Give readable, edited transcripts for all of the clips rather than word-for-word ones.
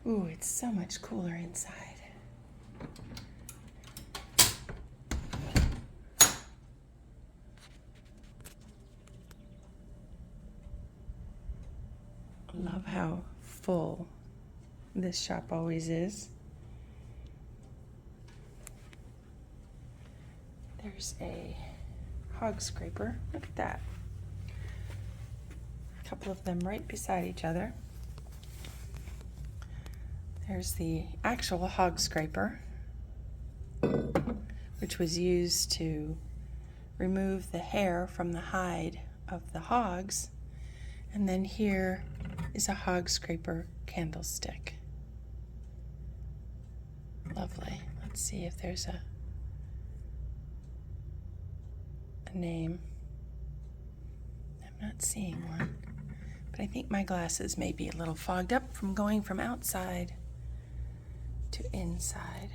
Ooh, it's so much cooler inside. Love how full this shop always is. There's a hog scraper. Look at that. A couple of them right beside each other. There's the actual hog scraper, which was used to remove the hair from the hide of the hogs. And then here is a hog scraper candlestick. Lovely. Let's see if there's a name. I'm not seeing one, but I think my glasses may be a little fogged up from going from outside to inside.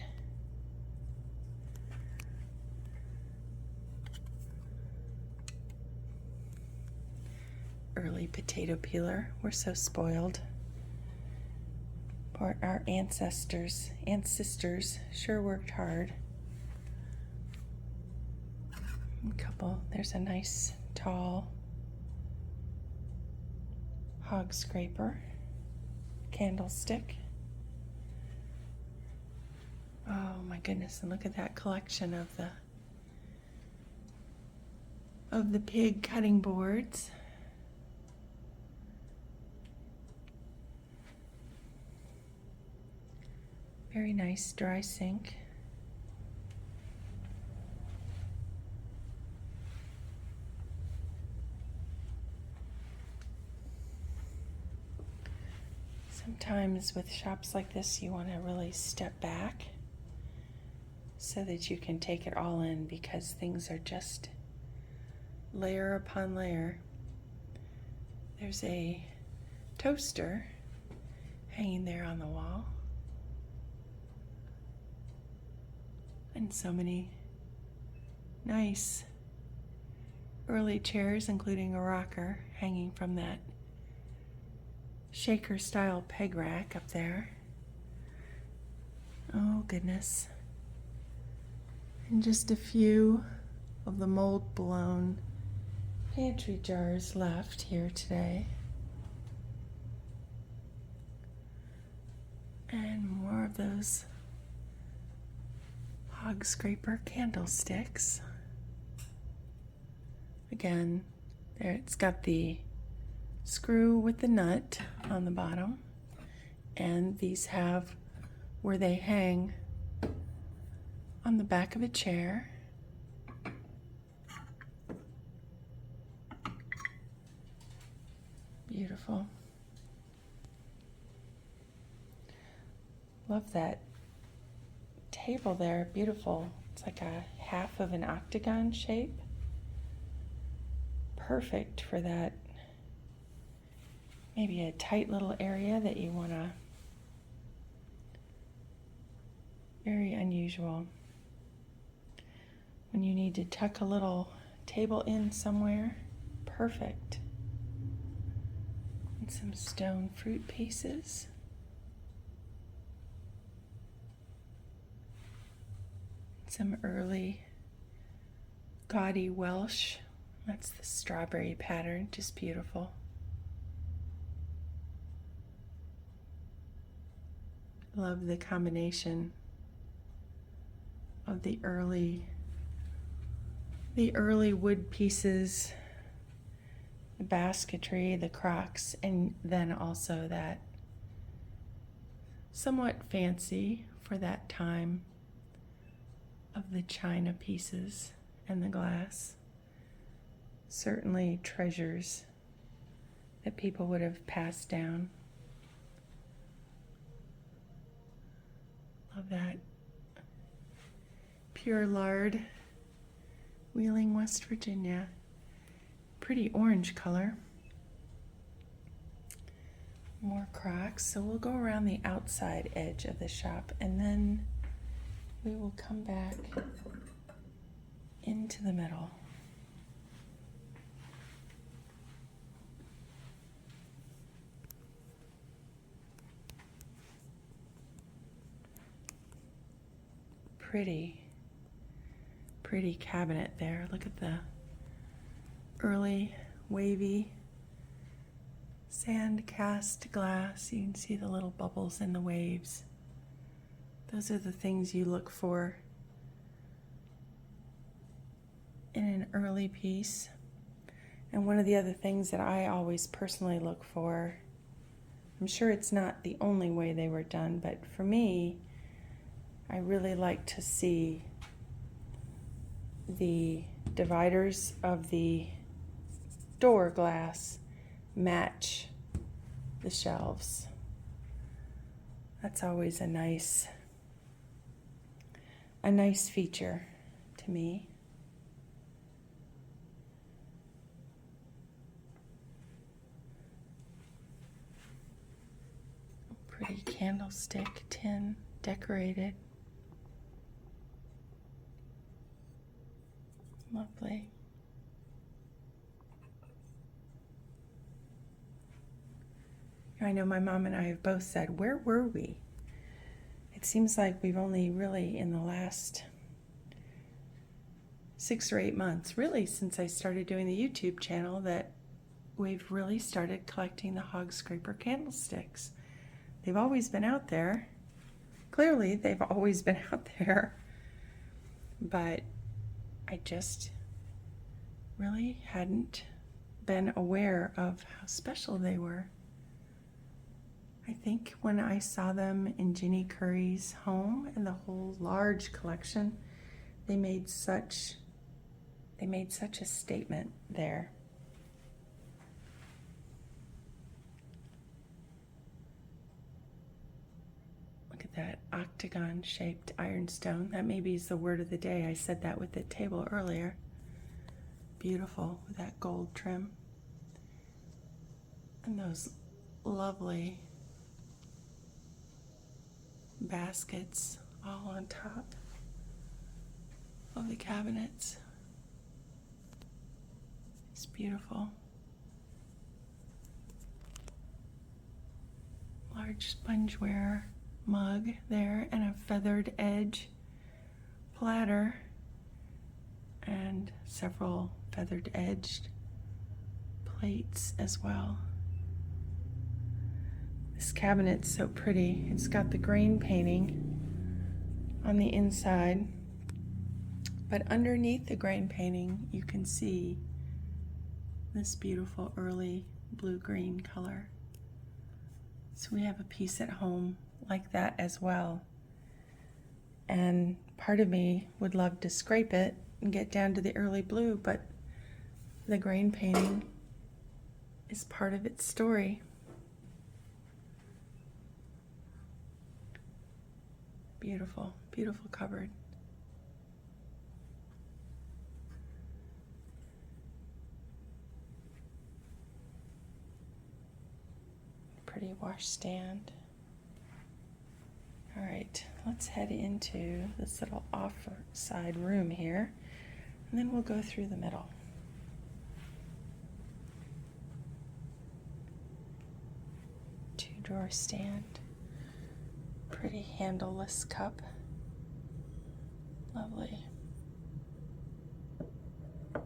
Early potato peeler. We're so spoiled. Our ancestors sure worked hard. There's a nice tall hog scraper candlestick. Oh my goodness, and look at that collection of the pig cutting boards. Very nice dry sink. Sometimes with shops like this, you want to really step back so that you can take it all in, because things are just layer upon layer. There's a toaster hanging there on the wall. And so many nice early chairs, including a rocker hanging from that shaker style peg rack up there. Oh goodness. And just a few of the mold blown pantry jars left here today. And more of those hog scraper candlesticks. Again, there it's got the screw with the nut on the bottom, and these have where they hang on the back of a chair. Beautiful. Love that table there. Beautiful. It's like a half of an octagon shape. Perfect for that, maybe a tight little area that you want to. Very unusual when you need to tuck a little table in somewhere. Perfect. And some stone fruit pieces. Some early gaudy Welsh. That's the strawberry pattern, just beautiful. Love the combination of the early wood pieces, the basketry, the crocks, and then also that somewhat fancy for that time of the china pieces and the glass. Certainly treasures that people would have passed down. Love that. Pure lard, Wheeling, West Virginia. Pretty orange color. More crocks. So we'll go around the outside edge of the shop, and then we will come back into the middle. pretty, pretty cabinet there. Look at the early wavy sand cast glass. You can see the little bubbles in the waves. Those are the things you look for in an early piece. And one of the other things that I always personally look for, I'm sure it's not the only way they were done, but for me, I really like to see the dividers of the door glass match the shelves. That's always a nice feature to me. Pretty candlestick tin, decorated. Lovely. I know my mom and I have both said, where were we? It seems like we've only really in the last 6 or 8 months, really since I started doing the YouTube channel, that we've really started collecting the hog scraper candlesticks. They've always been out there. Clearly, they've always been out there. But I just really hadn't been aware of how special they were. I think when I saw them in Ginny Curry's home and the whole large collection, they made such a statement there. Look at that octagon-shaped ironstone. That maybe is the word of the day. I said that with the table earlier. Beautiful with that gold trim. And those lovely baskets all on top of the cabinets. It's beautiful. Large spongeware mug there and a feathered edge platter and several feathered edged plates as well. This cabinet's so pretty. It's got the grain painting on the inside, but underneath the grain painting you can see this beautiful early blue-green color. So we have a piece at home like that as well. And part of me would love to scrape it and get down to the early blue, but the grain painting is part of its story. Beautiful, beautiful cupboard. Pretty washstand. All right, let's head into this little off-side room here, and then we'll go through the middle. Two-drawer stand. Pretty handleless cup. Lovely. A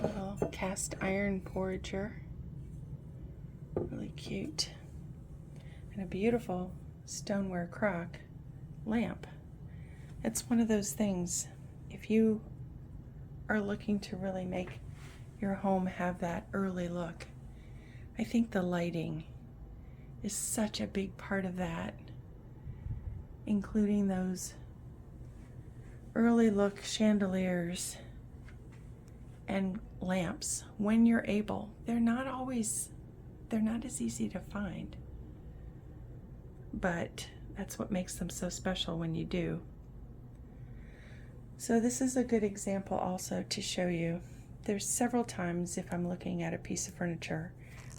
little cast iron porringer. Really cute. And a beautiful stoneware crock lamp. It's one of those things, if you are looking to really make your home have that early look, I think the lighting is such a big part of that, including those early look chandeliers and lamps when you're able. They're not as easy to find, but that's what makes them so special when you do. So this is a good example also to show you. There's several times if I'm looking at a piece of furniture,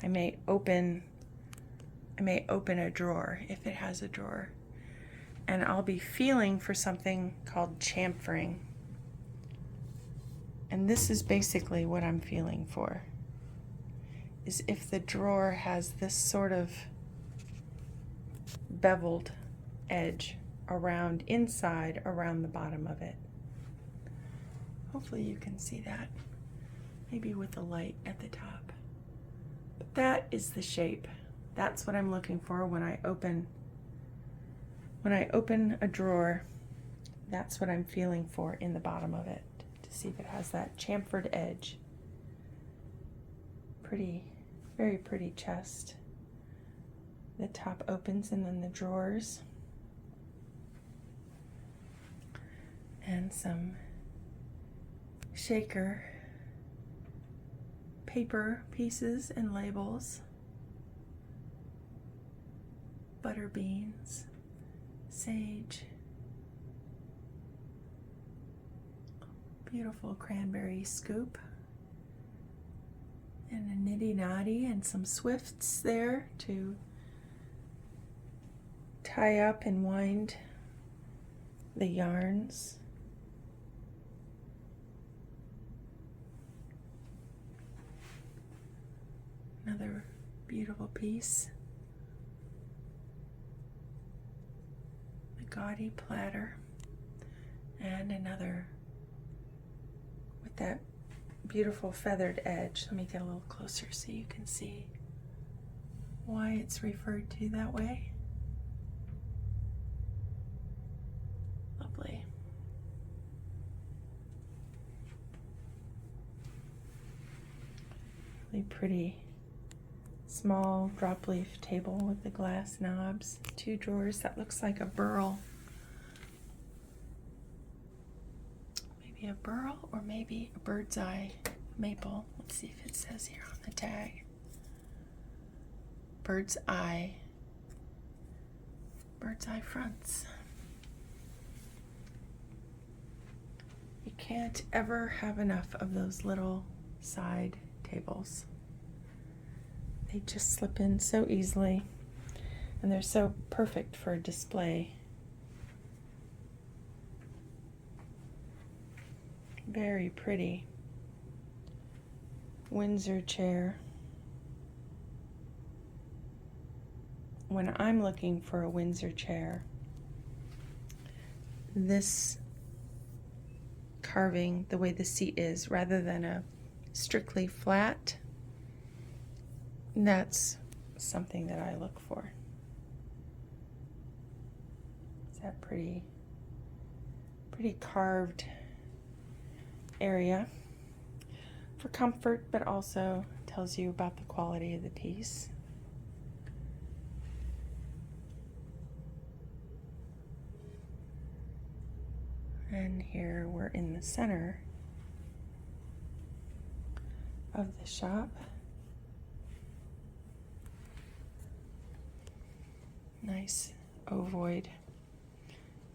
I may open a drawer if it has a drawer, and I'll be feeling for something called chamfering. And this is basically what I'm feeling for, is if the drawer has this sort of beveled edge around inside around the bottom of it. Hopefully you can see that, maybe with the light at the top. But that is the shape. That's what I'm looking for when I open a drawer. That's what I'm feeling for in the bottom of it, to see if it has that chamfered edge. Pretty, very pretty chest. The top opens and then the drawers. And some shaker paper pieces and labels. Butter beans, sage, beautiful cranberry scoop, and a niddy-noddy and some swifts there to tie up and wind the yarns. Another beautiful piece. The gaudy platter. And another with that beautiful feathered edge. Let me get a little closer so you can see why it's referred to that way. Lovely. Really pretty small drop leaf table with the glass knobs, 2 drawers. That looks like a burl. Maybe a burl or maybe a bird's eye maple. Let's see if it says here on the tag. Bird's eye fronts. You can't ever have enough of those little side tables. They just slip in so easily, and they're so perfect for a display. Very pretty Windsor chair. When I'm looking for a Windsor chair, this carving, the way the seat is, rather than a strictly flat, that's something that I look for. It's that pretty carved area for comfort, but also tells you about the quality of the piece. And here we're in the center of the shop. Nice ovoid,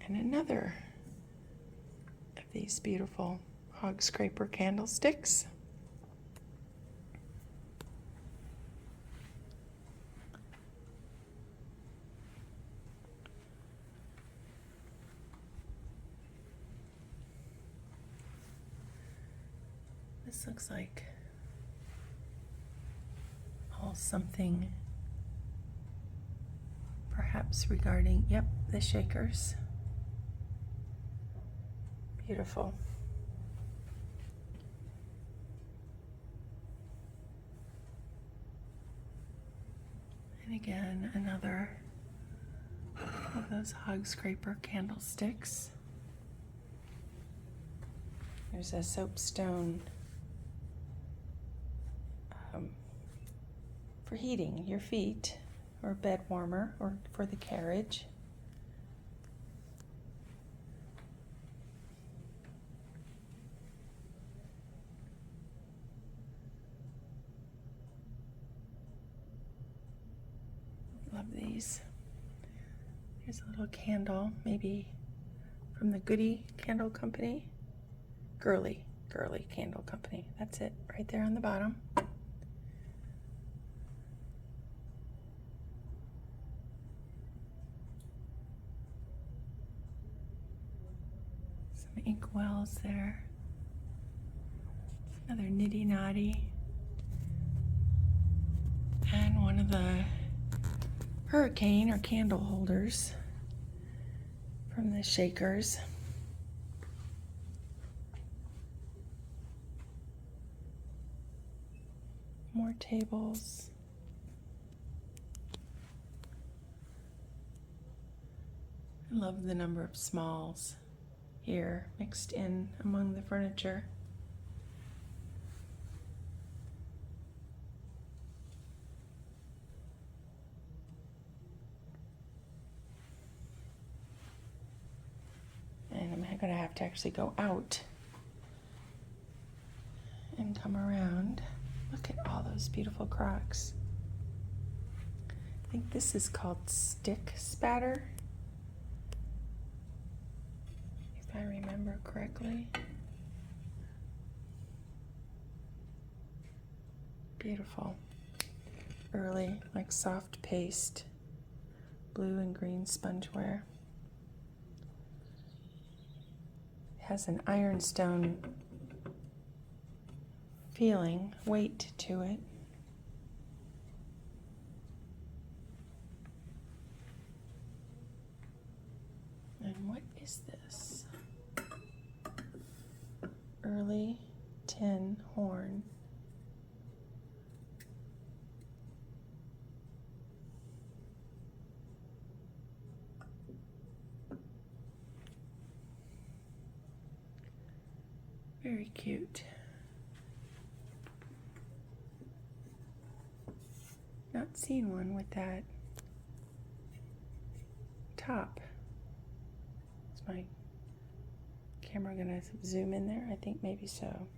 and another of these beautiful hog scraper candlesticks. This looks like all something perhaps regarding, yep, the shakers. Beautiful. And again, another of those hog scraper candlesticks. There's a soapstone for heating your feet, or a bed warmer, or for the carriage. Love these. Here's a little candle, maybe from the Goody Candle Company. Girly Candle Company. That's it, right there on the bottom. Some ink wells there. Another niddy-noddy. And one of the hurricane or candle holders from the shakers. More tables. I love the number of smalls here mixed in among the furniture. And I'm going to have to actually go out and come around. Look at all those beautiful crocks. I think this is called stick spatter, if I remember correctly. Beautiful. Early, like soft paste, blue and green spongeware. It has an ironstone feeling, weight to it. And what is this? Early tin horn. Very cute. Not seen one with that top. Is my camera gonna zoom in there? I think maybe so.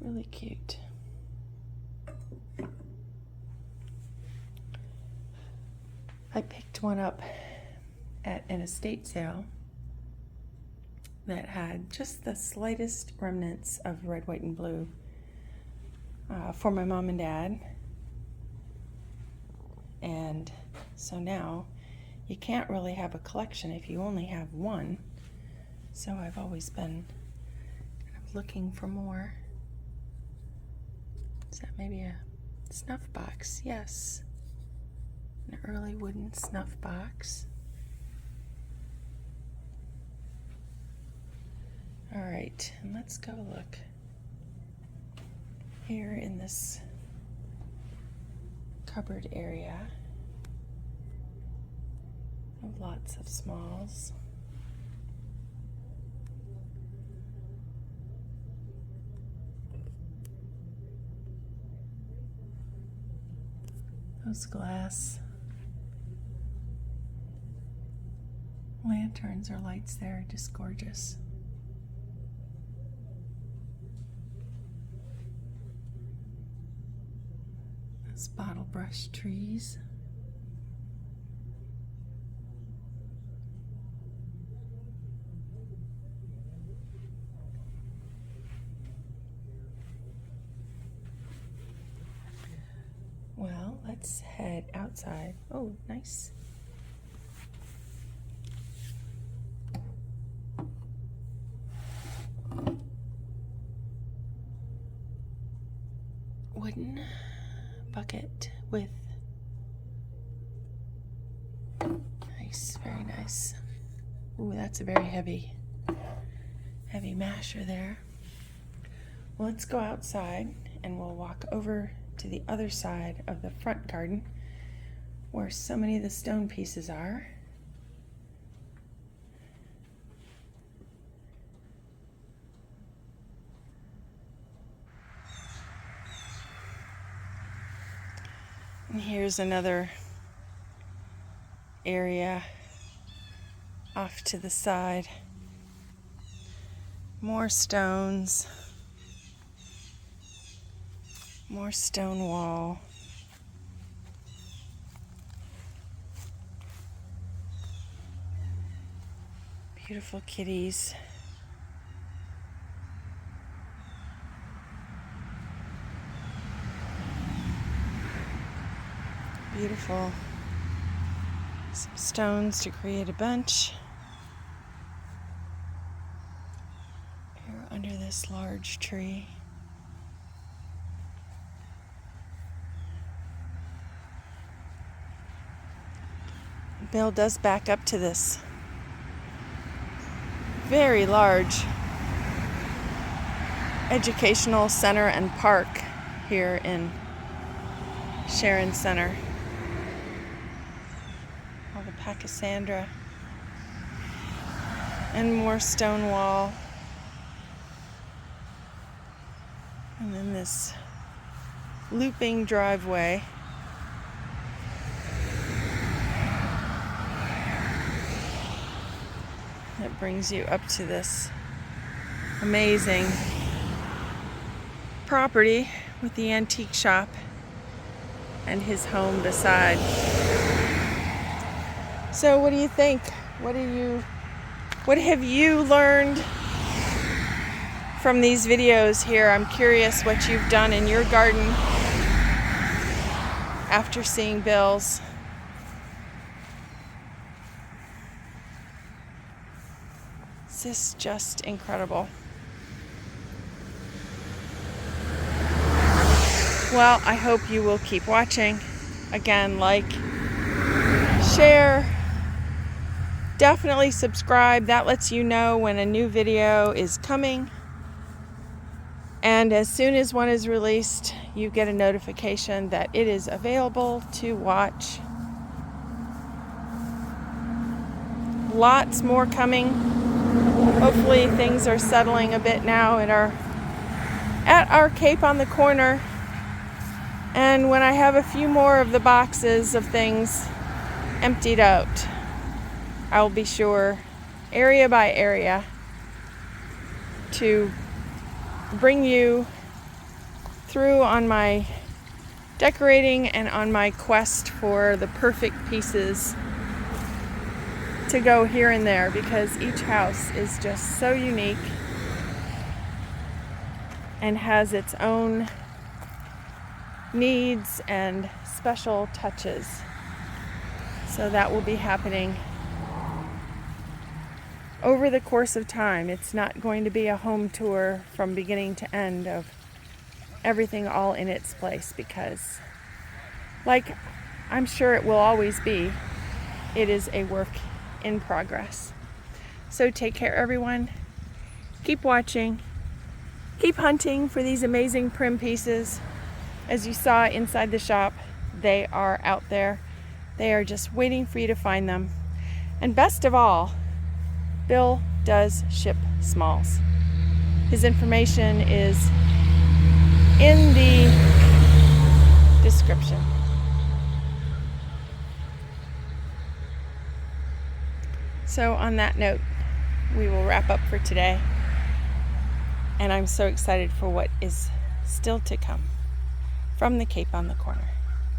Really cute. I picked one up at an estate sale that had just the slightest remnants of red, white, and blue for my mom and dad. And so now you can't really have a collection if you only have one. So I've always been kind of looking for more. Is that maybe a snuff box? Yes. An early wooden snuff box. All right, and let's go look here in this cupboard area. Lots of smalls. Those glass lanterns or lights there are just gorgeous. Those bottle brush trees. Well, let's head outside. Oh, nice. Wooden bucket with nice, very nice. Ooh, that's a very heavy masher there. Well, let's go outside and we'll walk over to the other side of the front garden where so many of the stone pieces are. And here's another area off to the side. More stones. More stone wall. Beautiful kitties. Beautiful. Some stones to create a bench. Here under this large tree. Bill does back up to this very large educational center and park here in Sharon Center. All the Pachysandra and more stone wall. And then this looping driveway. That brings you up to this amazing property with the antique shop and his home beside. So what do you think? What have you learned from these videos here? I'm curious what you've done in your garden after seeing Bill's. This is just incredible. Well, I hope you will keep watching. Again, like, share, definitely subscribe. That lets you know when a new video is coming. And as soon as one is released, you get a notification that it is available to watch. Lots more coming. Hopefully things are settling a bit now at our Cape on the corner. And when I have a few more of the boxes of things emptied out, I will be sure, area by area, to bring you through on my decorating and on my quest for the perfect pieces to go here and there, because each house is just so unique and has its own needs and special touches. So that will be happening over the course of time. It's not going to be a home tour from beginning to end of everything all in its place, because, like I'm sure it will always be, it is a work in progress. So take care, everyone. Keep watching. Keep hunting for these amazing prim pieces. As you saw inside the shop, they are out there. They are just waiting for you to find them. And best of all, Bill does ship smalls. His information is in the description. So on that note, we will wrap up for today. And I'm so excited for what is still to come from the Cape on the Corner.